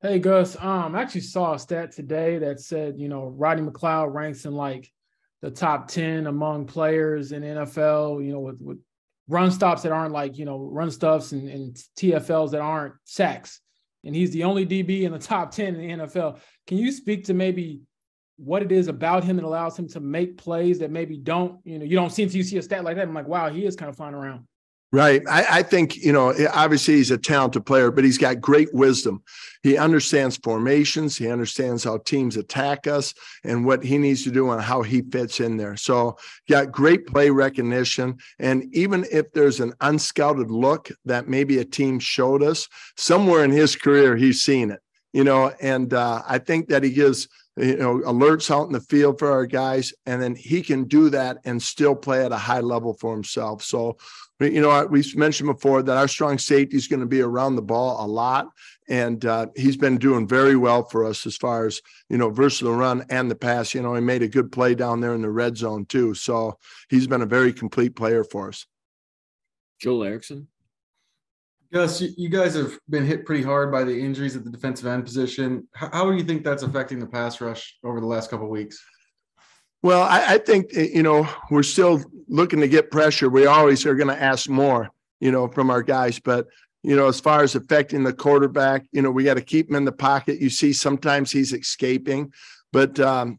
Hey Gus, I actually saw a stat today that said, Rodney McLeod ranks in like the top 10 among players in the NFL, with run stops that aren't like, run stuffs and TFLs that aren't sacks. And he's the only DB in the top 10 in the NFL. Can you speak to maybe what it is about him that allows him to make plays that maybe don't, you don't see until you see a stat like that. I'm like, wow, he is kind of flying around. Right. I think, obviously he's a talented player, but he's got great wisdom. He understands formations. He understands how teams attack us and what he needs to do and how he fits in there. So got great play recognition. And even if there's an unscouted look that maybe a team showed us, somewhere in his career, he's seen it, and I think that he gives alerts out in the field for our guys, and then he can do that and still play at a high level for himself. So, we've mentioned before that our strong safety is going to be around the ball a lot, and he's been doing very well for us as far as, versus the run and the pass. He made a good play down there in the red zone too. So he's been a very complete player for us. Joel Erickson. Gus, you guys have been hit pretty hard by the injuries at the defensive end position. How do you think that's affecting the pass rush over the last couple of weeks? Well, I think, we're still looking to get pressure. We always are going to ask more, from our guys. But, as far as affecting the quarterback, we got to keep him in the pocket. You see sometimes he's escaping. But, I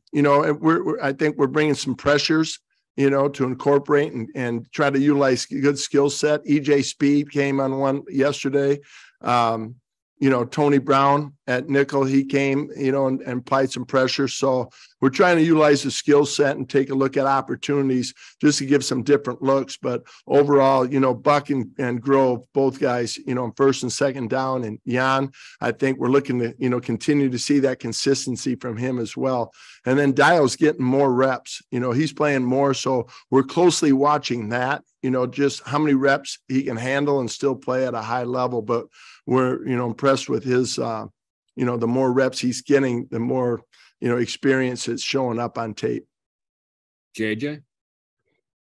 think we're bringing some pressures, to incorporate and try to utilize good skill set. EJ Speed came on one yesterday. Tony Brown at nickel, he came, and applied some pressure. So we're trying to utilize the skill set and take a look at opportunities just to give some different looks. But overall, Buck and Grove, both guys, first and second down, and Jan, I think we're looking to, continue to see that consistency from him as well. And then Dial's getting more reps, he's playing more. So we're closely watching that, just how many reps he can handle and still play at a high level. But we're, impressed with his, the more reps he's getting, the more, experience that's showing up on tape. JJ?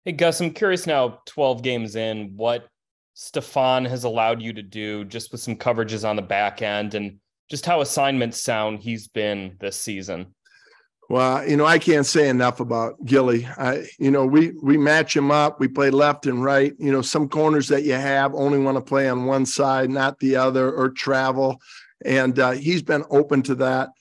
Hey, Gus, I'm curious now, 12 games in, what Stefan has allowed you to do just with some coverages on the back end and just how assignment sound he's been this season. Well, I can't say enough about Gilly. We match him up. We play left and right. Some corners that you have only want to play on one side, not the other, or travel. And he's been open to that.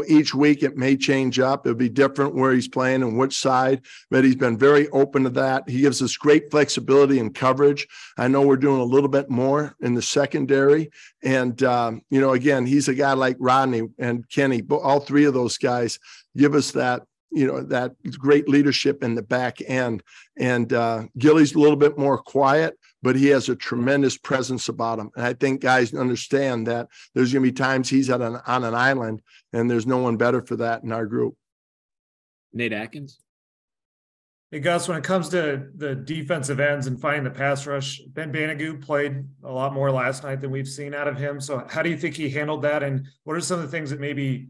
Each week it may change up. It'll be different where he's playing and which side, but he's been very open to that. He gives us great flexibility in coverage. I know we're doing a little bit more in the secondary. And, again, he's a guy like Rodney and Kenny, but all three of those guys give us that, that great leadership in the back end. And Gilly's a little bit more quiet, but he has a tremendous presence about him. And I think guys understand that there's going to be times he's on an island, and there's no one better for that in our group. Nate Atkins. Hey, Gus, when it comes to the defensive ends and finding the pass rush, Ben Banigou played a lot more last night than we've seen out of him. So how do you think he handled that? And what are some of the things that maybe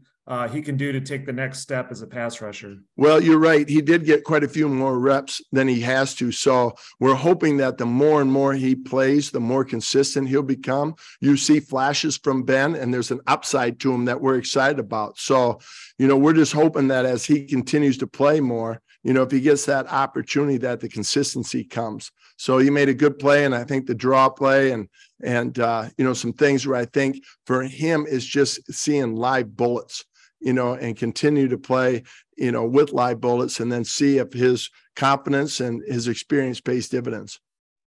he can do to take the next step as a pass rusher? Well, you're right. He did get quite a few more reps than he has to. So we're hoping that the more and more he plays, the more consistent he'll become. You see flashes from Ben, and there's an upside to him that we're excited about. So, we're just hoping that as he continues to play more, if he gets that opportunity, that the consistency comes. So he made a good play, and I think the draw play and some things where I think for him is just seeing live bullets, and continue to play, with live bullets, and then see if his confidence and his experience pays dividends.